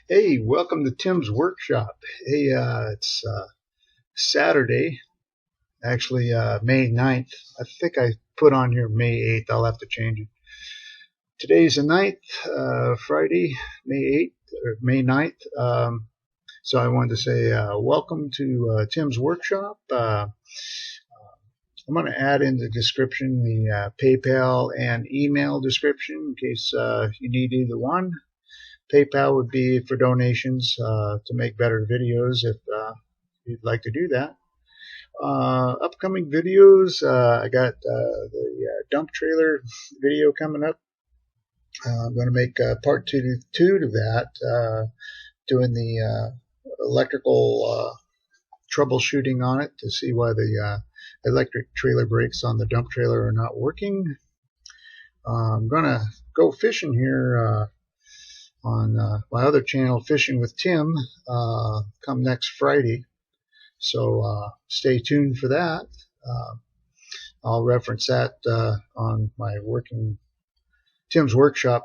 Hey, welcome to Tim's Workshop. Hey, it's Saturday, actually May 9th. I think I put on here May 8th. I'll have to change it. Today's the 9th, Friday, May 8th, or May 9th. So I wanted to say welcome to Tim's Workshop. I'm going to add in the description the PayPal and email description in case you need either one. PayPal would be for donations to make better videos if you'd like to do that. Upcoming videos, I got the dump trailer video coming up. I'm going to make part two to that, doing the electrical troubleshooting on it to see why the electric trailer brakes on the dump trailer are not working. I'm going to go fishing here on my other channel, Fishing with Tim, come next Friday. So stay tuned for that. I'll reference that on my Tim's Workshop,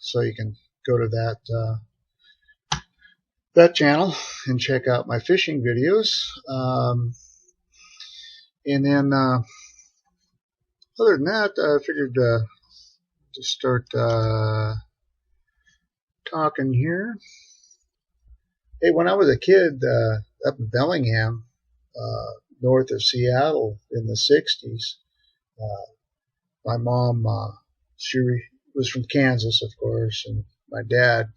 so you can go to that channel and check out my fishing videos. And then other than that, I figured to start talking here. Hey, when I was a kid up in Bellingham, north of Seattle in the 60s, my mom, she was from Kansas, of course, and my dad,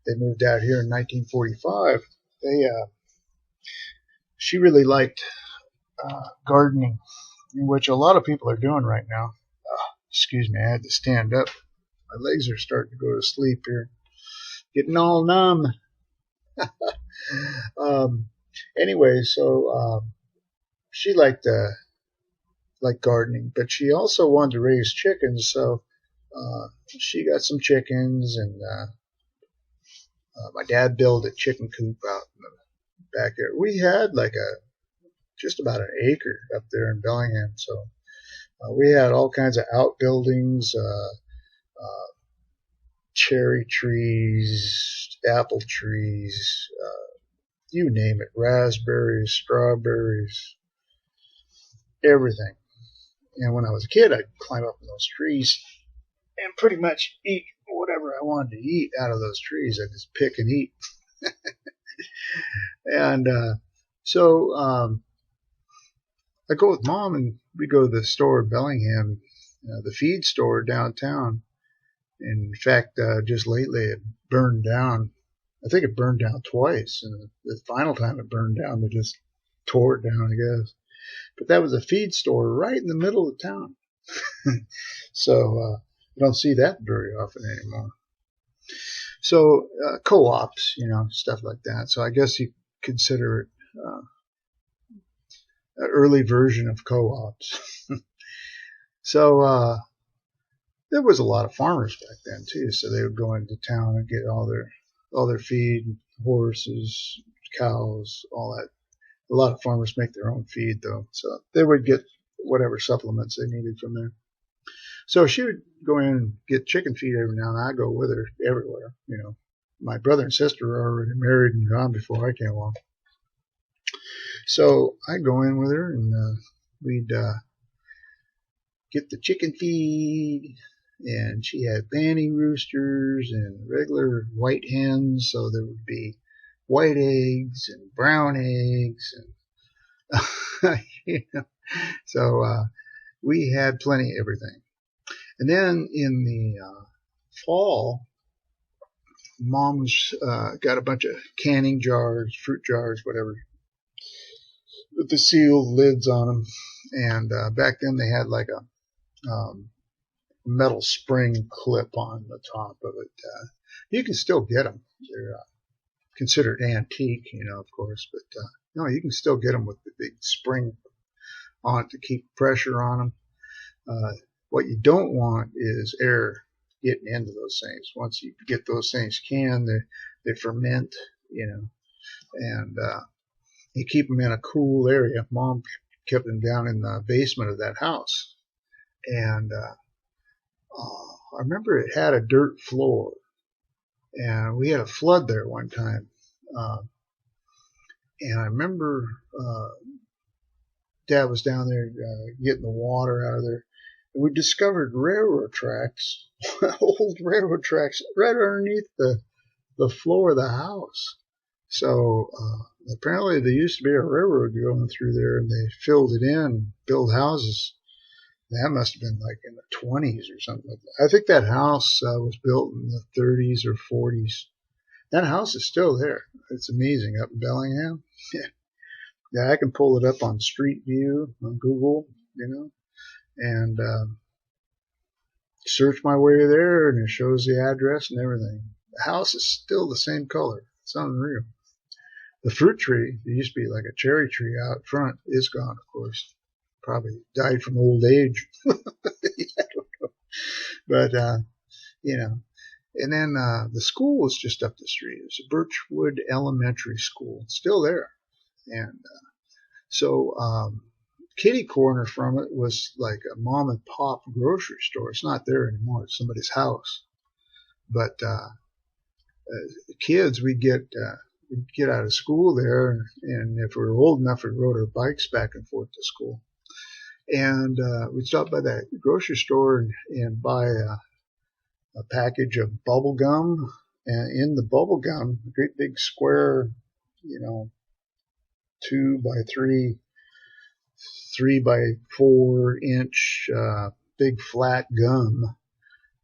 they moved out here in 1945. She really liked gardening, which a lot of people are doing right now. Excuse me, I had to stand up. My legs are starting to go to sleep here. Getting all numb. Anyway, so she liked gardening, but she also wanted to raise chickens. So she got some chickens, and my dad built a chicken coop out in the backyard. We had just about an acre up there in Bellingham, so we had all kinds of outbuildings. Cherry trees, apple trees, you name it, raspberries, strawberries, everything. And when I was a kid, I'd climb up in those trees and pretty much eat whatever I wanted to eat out of those trees. I just pick and eat. And so I go with Mom, and we go to the store in Bellingham, the feed store downtown. In fact, just lately it burned down. I think it burned down twice. And the final time it burned down, they just tore it down, I guess. But that was a feed store right in the middle of town. So you don't see that very often anymore. So co-ops, stuff like that. So I guess you consider it an early version of co-ops. So there was a lot of farmers back then too, so they would go into town and get all their feed, horses, cows, all that. A lot of farmers make their own feed though, so they would get whatever supplements they needed from there. So she would go in and get chicken feed every now and then. I'd go with her everywhere. My brother and sister were already married and gone before I came along. So I'd go in with her, and we'd get the chicken feed. And she had banty roosters and regular white hens, so there would be white eggs and brown eggs, and so we had plenty of everything. And then in the fall, Mom's got a bunch of canning jars, fruit jars, whatever, with the sealed lids on them. And back then they had like a metal spring clip on the top of it. You can still get them. They're considered antique, of course, but no, you can still get them with the big spring on it to keep pressure on them. What you don't want is air getting into those things. Once you get those things canned, they ferment, and you keep them in a cool area. Mom kept them down in the basement of that house, and I remember it had a dirt floor, And we had a flood there one time. And I remember Dad was down there getting the water out of there. And we discovered railroad tracks, old railroad tracks, right underneath the floor of the house. So apparently there used to be a railroad going through there, and they filled it in, built houses. That must have been like in the 20s or something like that. I think that house was built in the 30s or 40s. That house is still there. It's amazing up in Bellingham. Yeah, yeah, I can pull it up on Street View on Google, and search my way there, and it shows the address and everything. The house is still the same color. It's unreal. The fruit tree, there used to be like a cherry tree out front, is gone, of course. Probably died from old age. I don't know. But, and then the school was just up the street. It was a Birchwood Elementary School. It's still there. And so kitty corner from it was like a mom and pop grocery store. It's not there anymore. It's somebody's house. But kids, we'd get out of school there, and if we were old enough, we rode our bikes back and forth to school. And we'd stop by that grocery store and buy a package of bubble gum. And in the bubble gum, a great big square, 2 by 3, 3 by 4 inch big flat gum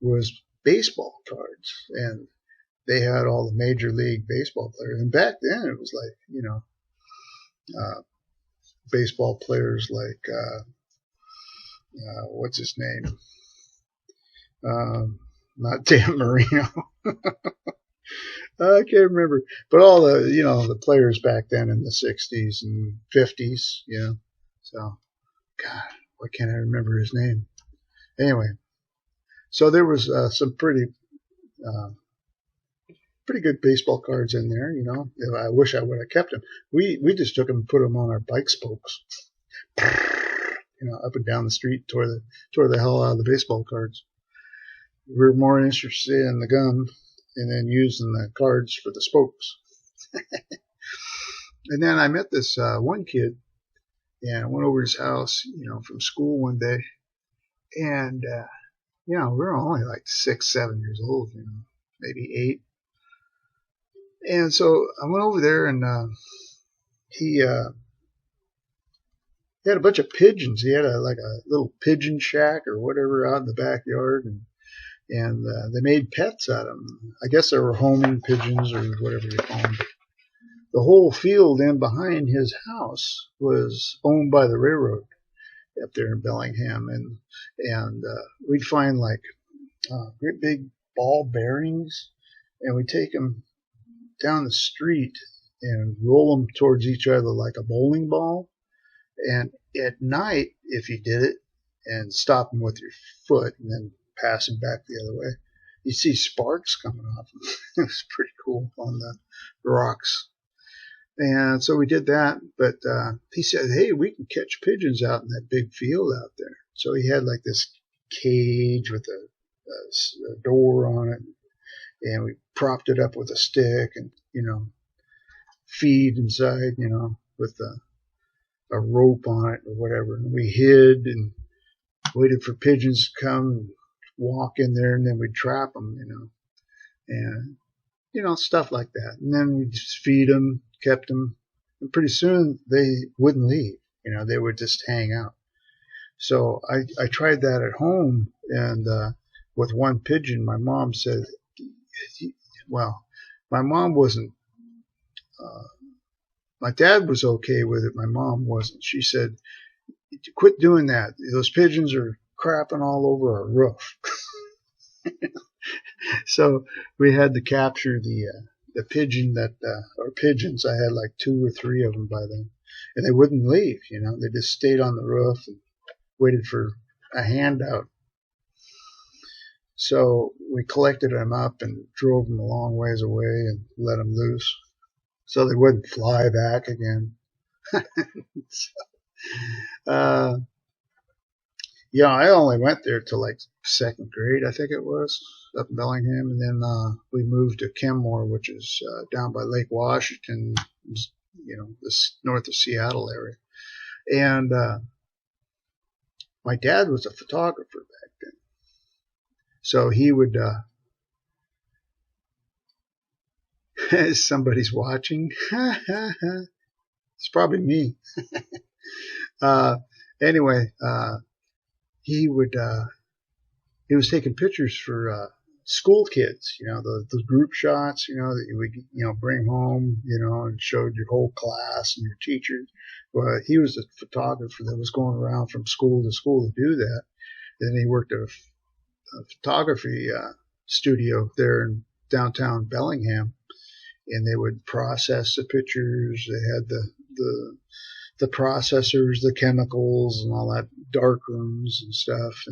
was baseball cards. And they had all the major league baseball players. And back then it was like, baseball players like, what's his name? Not Dan Marino. I can't remember. But all the players back then in the 60s and 50s, So, God, why can't I remember his name? Anyway, so there was some pretty good baseball cards in there, I wish I would have kept them. We just took them and put them on our bike spokes, up and down the street, tore the hell out of the baseball cards. We were more interested in the gum and then using the cards for the spokes. And then I met this one kid, and I went over to his house, from school one day, and we were only like 6, 7 years old, maybe 8. And so I went over there, and he had a bunch of pigeons. He had a little pigeon shack or whatever out in the backyard, and they made pets out of them. I guess they were homing pigeons or whatever you call them. But the whole field in behind his house was owned by the railroad up there in Bellingham, and we'd find like great big ball bearings, and we'd take them down the street and roll them towards each other like a bowling ball. And at night, if you did it and stop them with your foot and then pass them back the other way, you see sparks coming off them. It was pretty cool on the rocks. And so we did that, but he said, hey, we can catch pigeons out in that big field out there. So he had like this cage with a door on it, and we propped it up with a stick and, feed inside, with a rope on it or whatever. And we hid and waited for pigeons to come and walk in there, and then we'd trap them, and, stuff like that. And then we'd just feed them, kept them, and pretty soon they wouldn't leave. They would just hang out. So I tried that at home, and with one pigeon, my mom said, well, my mom wasn't, my dad was okay with it. My mom wasn't. She said, quit doing that. Those pigeons are crapping all over our roof. So we had to capture the pigeon or pigeons. I had like 2 or 3 of them by then, and they wouldn't leave. They just stayed on the roof and waited for a handout. So we collected them up and drove them a long ways away and let them loose so they wouldn't fly back again. I only went there till like 2nd grade, I think it was. up in Bellingham, and then we moved to Kenmore, which is down by Lake Washington, this north of Seattle area. And my dad was a photographer back then, so he would. Somebody's watching. It's probably me. Anyway, he was taking pictures for school kids, the group shots, that you would, bring home, and showed your whole class and your teachers. Well, he was a photographer that was going around from school to school to do that. Then he worked at a photography studio there in downtown Bellingham, and they would process the pictures. They had the processors, the chemicals, and all that, dark rooms and stuff,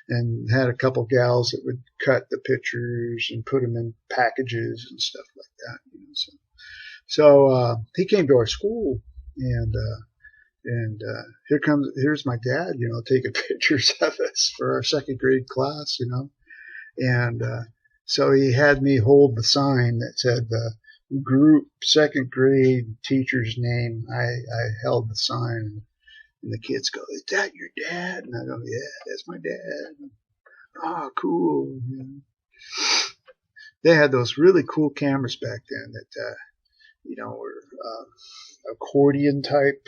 and had a couple gals that would cut the pictures and put them in packages and stuff like that. So he came to our school, and here's my dad, taking pictures of us for our second grade class, and so he had me hold the sign that said group second grade teacher's name. I held the sign, and the kids go, "Is that your dad?" And I go, "Yeah, that's my dad." Oh, cool. They had those really cool cameras back then that were accordion type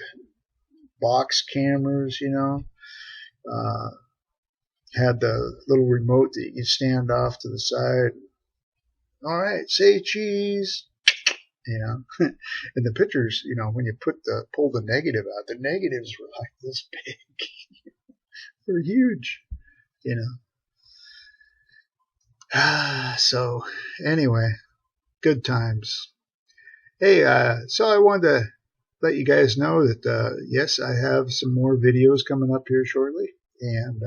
box cameras. Had the little remote that you could stand off to the side. All right, say cheese. And the pictures, when you pull the negative out, the negatives were like this big. They're huge, So anyway, good times. Hey, so I wanted to let you guys know that, yes, I have some more videos coming up here shortly, and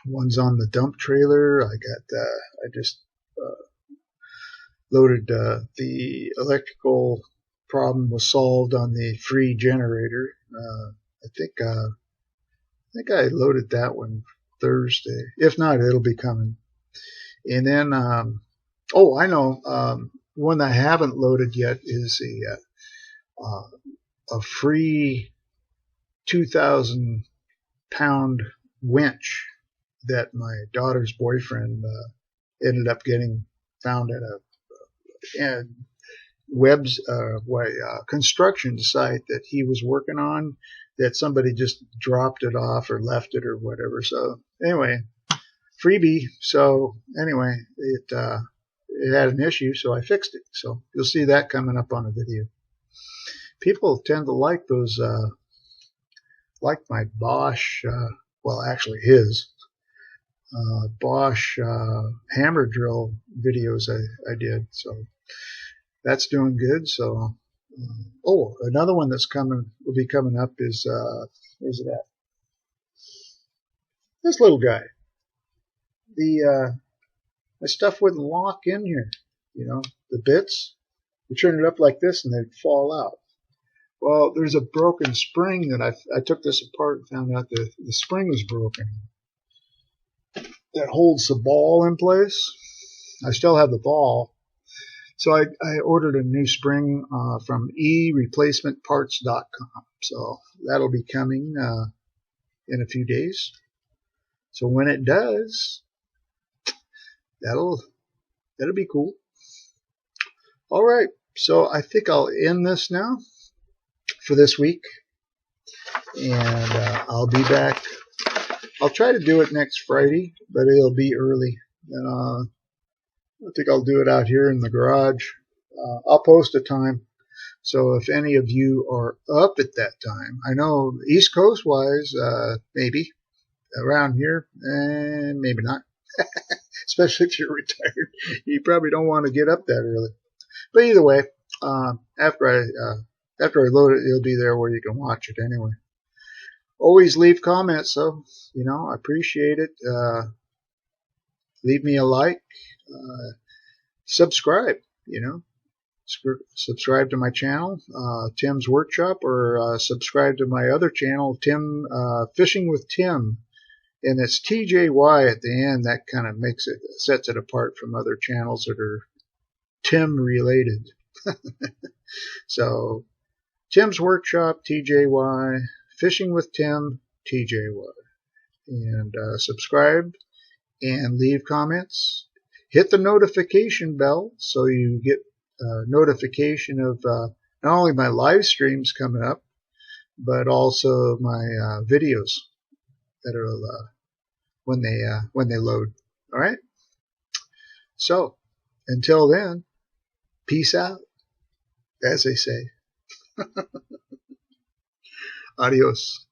one's on the dump trailer. I just loaded the electrical problem was solved on the free generator. I think I loaded that one Thursday. If not, it'll be coming. And then I know one I haven't loaded yet is a free 2,000 pound winch that my daughter's boyfriend ended up getting found at a construction site that he was working on, that somebody just dropped it off or left it or whatever. So anyway, freebie. So anyway, it had an issue, so I fixed it. So you'll see that coming up on a video. People tend to like those, like my Bosch, actually his Bosch hammer drill videos I did. So that's doing good. So, another one that's will be coming up is, where's it at? This little guy. The stuff wouldn't lock in here. The bits. You turn it up like this and they'd fall out. Well, there's a broken spring that I took this apart and found out that the spring was broken. That holds the ball in place. I still have the ball. So I ordered a new spring from ereplacementparts.com. So that'll be coming in a few days. So when it does, that'll be cool. All right. So I think I'll end this now for this week. And I'll be back. I'll try to do it next Friday, but it'll be early. And I think I'll do it out here in the garage. I'll post a time. So if any of you are up at that time, I know East Coast wise, maybe around here, and maybe not. Especially if you're retired, you probably don't want to get up that early. But either way, after I load it, it'll be there where you can watch it anyway. Always leave comments, so I appreciate it. Leave me a like. Subscribe. Subscribe to my channel, Tim's Workshop, or subscribe to my other channel, Tim Fishing with Tim. And it's TJY at the end that kind of sets it apart from other channels that are Tim related. So Tim's Workshop, TJY, Fishing with Tim, TJY. And subscribe and leave comments. Hit the notification bell so you get notification of not only my live streams coming up, but also my videos that are when they load. All right. So until then, peace out, as they say. Adios.